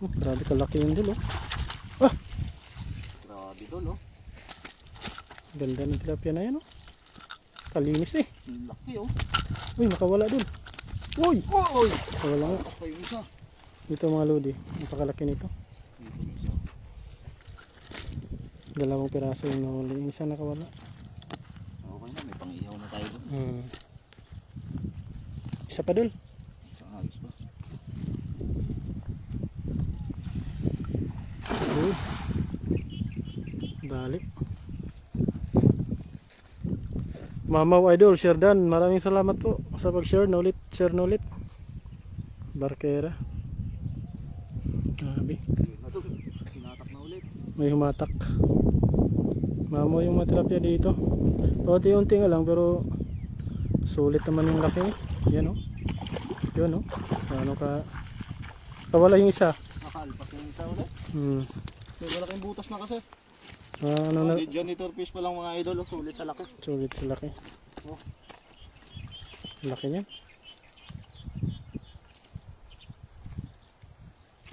Grabe kalaki yung dul, oh. Ah! Grabe dol, oh. Ganda ng tilapia na yan, oh. Kalinis eh. Laki, oh. Uy, nakawala dul. Uy! Oy! Nakawala nga. Tapos pa yung isa. Dito mga lodi. Napakalaki nito. Dito yung isa. Dalawang piraso yung nahuli. Yung isa nakawala. Okay na, may pang-ihaw na tayo doon. Isa pa dul. Isang agis pa. Uy. Dali. Mamaw Idol, Sherdan, maraming salamat po sa pag-share na ulit. Share na ulit. Barkera. Grabe. Yun na doon. Hinatak na ulit. May humatak. Mamaw yung mga tilapia dito. Paunti-unti nga lang pero sulit naman yung laki. Yan o. Yun o. Ano ka. Kawala yung isa. Nakalpas yung isa ulit. May malaking butas na kasi. Ano na. Janitor fish pa lang mga idol. Sulit sa laki. Sulit sa laki. Oh. Laki niya.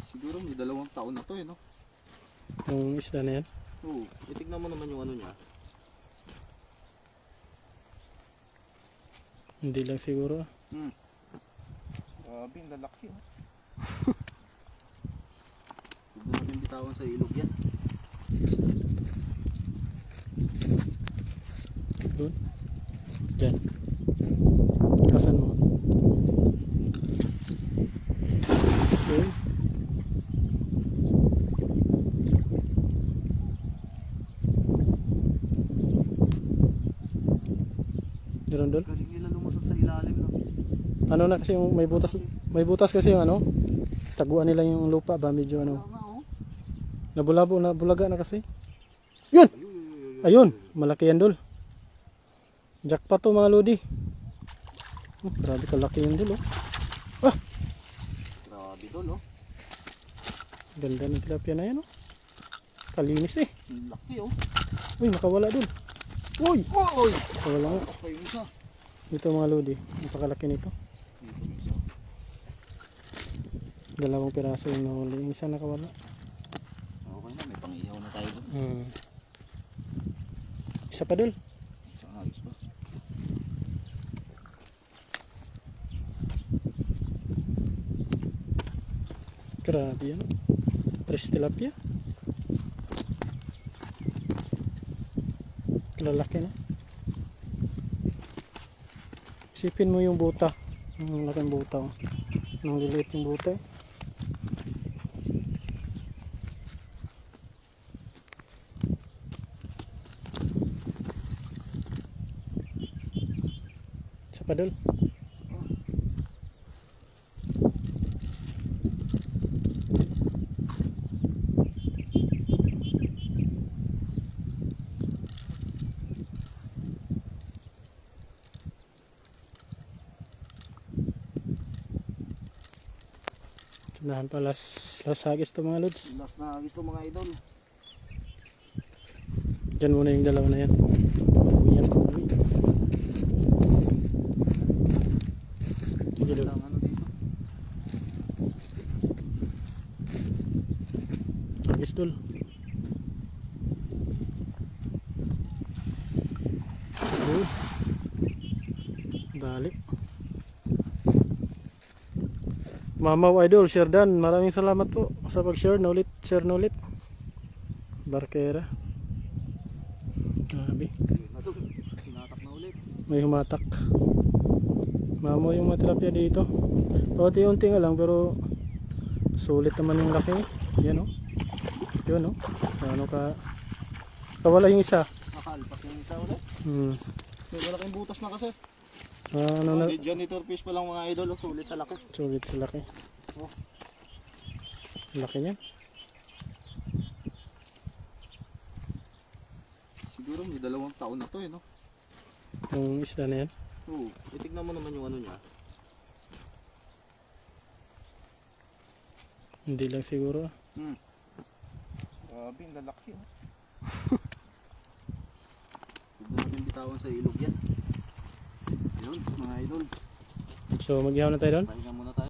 Siguro may 2 taon na to eh, no? Yung isda na yan. Oo. Itignan mo naman yung ano niya. Hindi lang siguro. Grabe, ang lalaki, oh. Huwag natin bitawan sa ilog yan. Doon. Diyan. Kasan mo? Okay. Doon doon. Galing nila lumusot sa ilalim, no? Ano na kasi yung may butas kasi yung ano. Taguan nila yung lupa ba medyo ano. Tama, oh. Nabulabo na bulaga na kasi. Yun. Ayun, malaki yan dul. Jackpot to mga lodi. Grabe kalaki yung dul, oh. Ah! Grabe dol, oh. Ganda ng tilapia na yan, oh. Kalinis eh. Ang laki, oh. Uy, nakawala dul. Uy! Oy! Nakawala nga. Tapos pa yung isa. Dito mga lodi. Napakalaki nito. Dito yung isa. Dalawang piraso yung nahuli. Yung isa nakawala. Okay na, may pang-ihaw na tayo doon. Isa pa dul. Isang agis pa. Grabe yan. Tres tilapia. Lalaki na. Isipin mo yung buta. Yung laking buta. Oh. Nang liliit yung buta. Isa pa dul. Tunahan pa las hagis to mga lods. Last na agis to mga idol. Diyan muna yung dalawa na yan. Yan. Sige dul. Lang ano dito. Hagis dul. Dali. Mamaw Idol, Sherdan, maraming salamat po sa pag-share na ulit. Share na ulit. Barkera. Grabe. Yun na doon. Hinatak na ulit. May humatak. Mamaw yung mga tilapia dito. Paunti-unti nga lang pero sulit naman yung laki. Yan o. Yun o. Ano ka. Kawala yung isa. Nakalpas yung isa ulit. May malaking butas na kasi. Ano na. Janitor fish pa lang mga idol. Sulit sa laki. Sulit sa laki. Oh. Laki niya. Siguro may 2 taon na to eh, no? Yung isda na yan. Oo. Itignan mo naman yung ano niya. Hindi lang siguro. Grabe, ang lalaki, oh. Huwag natin bitawan sa ilog yan. Yun, mga idol. So maghihaw na tayo doon. Pahinga muna